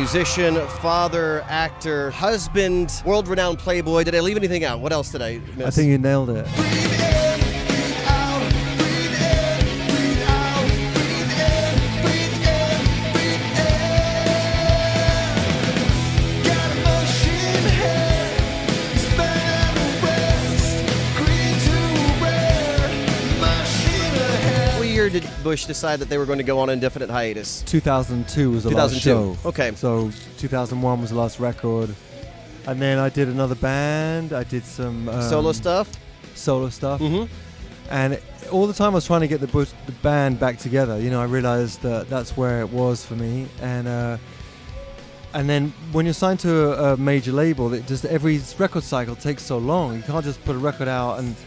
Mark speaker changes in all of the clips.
Speaker 1: musician, father, actor, husband, world-renowned playboy. Did I leave anything out? What else did I miss?
Speaker 2: I think you nailed it.
Speaker 1: Did Bush decide that they were going to go on indefinite hiatus?
Speaker 2: 2002 was the last show.
Speaker 1: Okay.
Speaker 2: So 2001 was the last record. And then I did another band. I did some...
Speaker 1: solo stuff?
Speaker 2: Solo stuff.
Speaker 1: Mm-hmm.
Speaker 2: And all the time I was trying to get the band back together. You know, I realized that that's where it was for me. And then when you're signed to a major label, it just every record cycle takes so long. You can't just put a record out and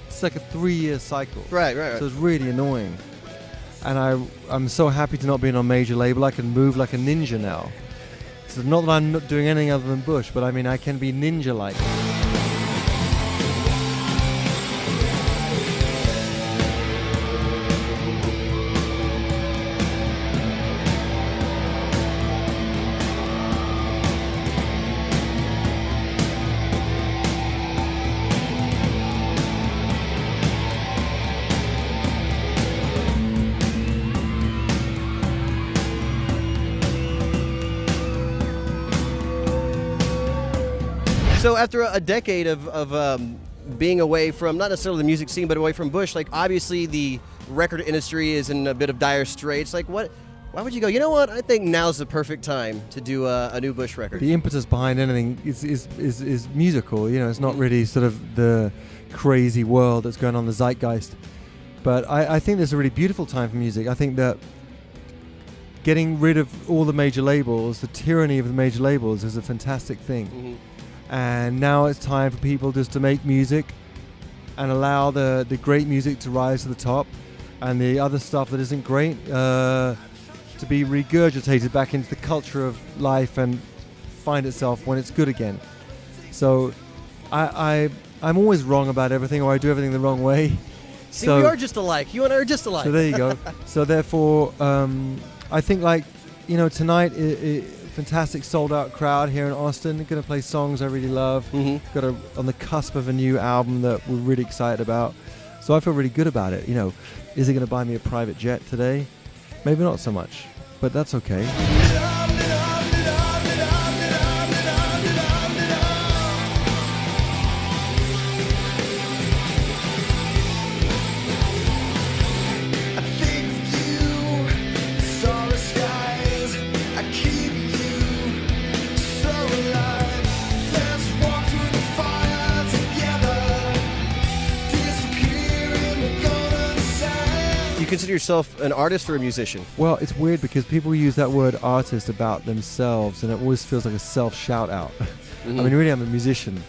Speaker 2: it's like a 3-year cycle.
Speaker 1: Right.
Speaker 2: So it's really annoying. And I'm so happy to not be on a major label. I can move like a ninja now. So not that I'm not doing anything other than Bush, but I mean I can be ninja-like.
Speaker 1: So after a decade of being away from, not necessarily the music scene, but away from Bush, like obviously the record industry is in a bit of dire straits. Like why would you go, you know what, I think now's the perfect time to do a new Bush record?
Speaker 2: The impetus behind anything is musical, you know, it's not really sort of the crazy world that's going on, the zeitgeist. But I think there's a really beautiful time for music. I think that getting rid of all the major labels, the tyranny of the major labels is a fantastic thing.
Speaker 1: Mm-hmm.
Speaker 2: And now it's time for people just to make music and allow the great music to rise to the top and the other stuff that isn't great to be regurgitated back into the culture of life and find itself when it's good again. So I'm always wrong about everything, or I do everything the wrong way.
Speaker 1: See, we are just alike. You and I are just alike.
Speaker 2: So there you go. So therefore, I think, like, you know, tonight fantastic sold-out crowd here in Austin. Going to play songs I really love.
Speaker 1: Mm-hmm.
Speaker 2: Got on the cusp of a new album that we're really excited about. So I feel really good about it. You know, is it going to buy me a private jet today? Maybe not so much, but that's okay.
Speaker 1: Consider yourself an artist or a musician?
Speaker 2: Well, it's weird because people use that word artist about themselves, and it always feels like a self-shout out.
Speaker 1: Mm-hmm.
Speaker 2: I mean, really, I'm a musician,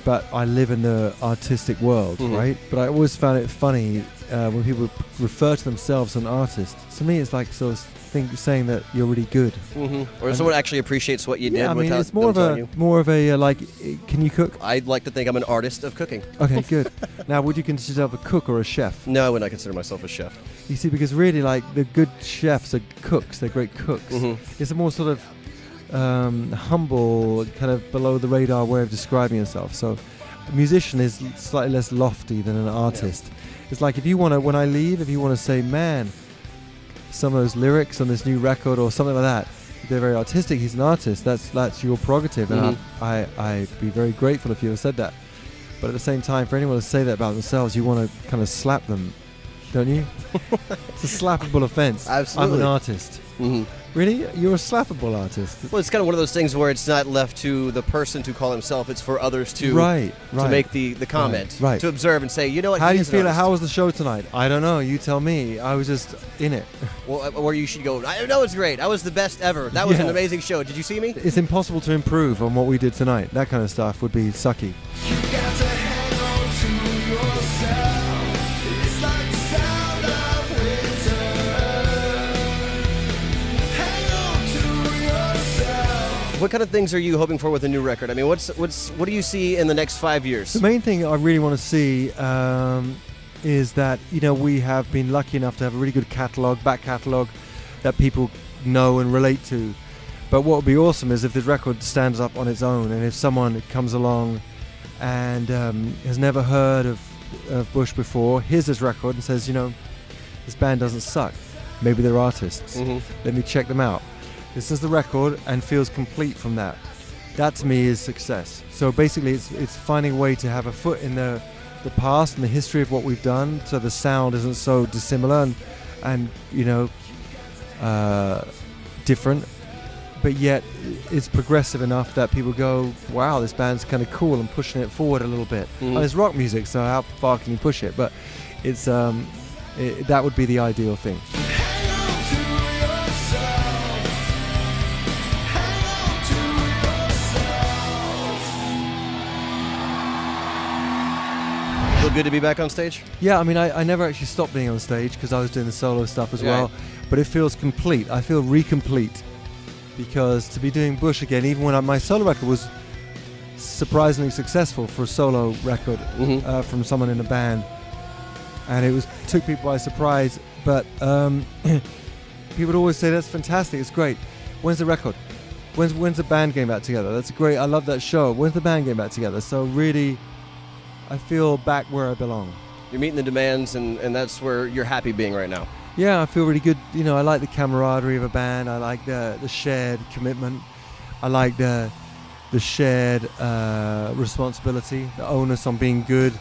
Speaker 2: but I live in the artistic world,
Speaker 1: mm-hmm.
Speaker 2: right? But I always found it funny when people refer to themselves as an artist. To me, it's like sort of saying that you're really good,
Speaker 1: mm-hmm. or someone actually appreciates what you did.
Speaker 2: Yeah, I mean,
Speaker 1: without
Speaker 2: it's more of a like. Can you cook?
Speaker 1: I'd like to think I'm an artist of cooking.
Speaker 2: Okay, good. Now, would you consider yourself a cook or a chef?
Speaker 1: No, I would not consider myself a chef.
Speaker 2: You see, because really, like, the good chefs are cooks. They're great cooks.
Speaker 1: Mm-hmm.
Speaker 2: It's a more sort of humble, kind of below the radar way of describing yourself. So, a musician is slightly less lofty than an artist. Yeah. It's like if you want to, when I leave, if you want to say, man, some of those lyrics on this new record or something like that, they're very artistic. He's an artist. That's your prerogative, and I'd be very grateful if you ever said that. But at the same time, for anyone to say that about themselves, you want to kind of slap them, don't you? It's a slappable offense.
Speaker 1: Absolutely.
Speaker 2: I'm an artist.
Speaker 1: Mm-hmm.
Speaker 2: Really? You're a slappable artist?
Speaker 1: Well, it's kind of one of those things where it's not left to the person to call himself. It's for others to make the comment,
Speaker 2: right.
Speaker 1: to observe and say, you know what?
Speaker 2: How do you feel? How was the show tonight? I don't know. You tell me. I was just in it.
Speaker 1: Well, or you should go, I know it's great. I was the best ever. That was an amazing show. Did you see me?
Speaker 2: It's impossible to improve on what we did tonight. That kind of stuff would be sucky.
Speaker 3: You got to hang on to yourself. It's like the sound of winter. Hang on to yourself.
Speaker 1: What kind of things are you hoping for with a new record? I mean, what do you see in the next 5 years?
Speaker 2: The main thing I really want to see is that, you know, we have been lucky enough to have a really good back catalogue that people know and relate to. But what would be awesome is if this record stands up on its own, and if someone comes along and has never heard of Bush before, hears this record and says, this band doesn't suck. Maybe they're artists. Let me check them out. This is the record and feels complete from that. That to me is success. So basically it's finding a way to have a foot in the past and the history of what we've done, so the sound isn't so dissimilar and different, but yet it's progressive enough that people go, wow, this band's kind of cool, and pushing it forward a little bit. And it's rock music, so how far can you push it? But it's that would be the ideal thing.
Speaker 3: Hang on to yourself. Hang on to yourself.
Speaker 1: Feel good to be back on stage?
Speaker 2: Yeah, I mean, I never actually stopped being on stage because I was doing the solo stuff as well, but it feels complete. I feel recomplete, because to be doing Bush again, even when my solo record was surprisingly successful for a solo record from someone in a band, and it took people by surprise, but people would always say, that's fantastic, it's great. When's the record? When's the band getting back together? That's great, I love that show. When's the band getting back together? So really, I feel back where I belong.
Speaker 1: You're meeting the demands, and that's where you're happy being right now.
Speaker 2: Yeah, I feel really good. I like the camaraderie of a band. I like the shared commitment. I like the shared responsibility, the onus on being good.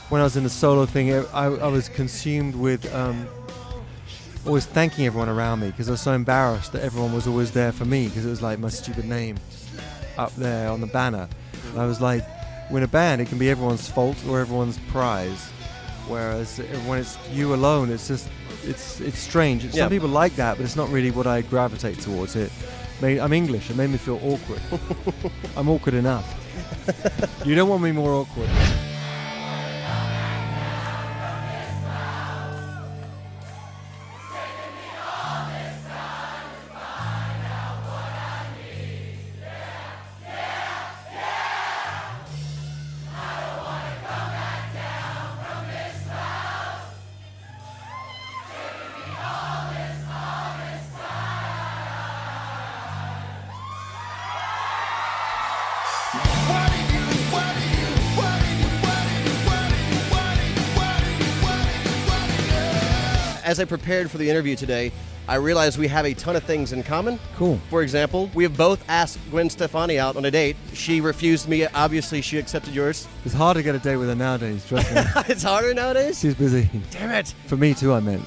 Speaker 2: When I was in the solo thing, I was consumed with always thanking everyone around me, because I was so embarrassed that everyone was always there for me, because it was like my stupid name up there on the banner. And I was like, when a band, it can be everyone's fault or everyone's prize. Whereas when it's you alone, it's just, it's strange. Some people like that, but it's not really what I gravitate towards. I'm English. It made me feel awkward. I'm awkward enough. You don't want me more awkward.
Speaker 1: As I prepared for the interview today, I realized we have a ton of things in common.
Speaker 2: Cool.
Speaker 1: For example, we have both asked Gwen Stefani out on a date. She refused me. Obviously, she accepted yours.
Speaker 2: It's hard to get a date with her nowadays, trust me.
Speaker 1: It's harder nowadays?
Speaker 2: She's busy.
Speaker 1: Damn it.
Speaker 2: For me too, I meant.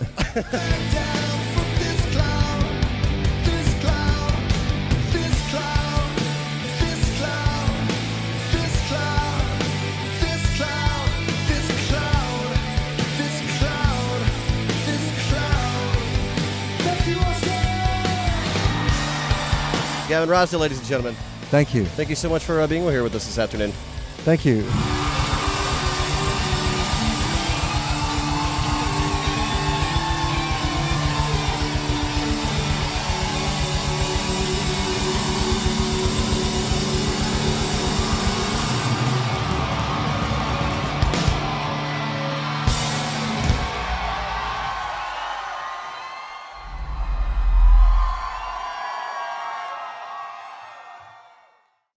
Speaker 1: Gavin Rossdale, ladies and gentlemen.
Speaker 2: Thank you.
Speaker 1: Thank you so much for being here with us this afternoon.
Speaker 2: Thank you.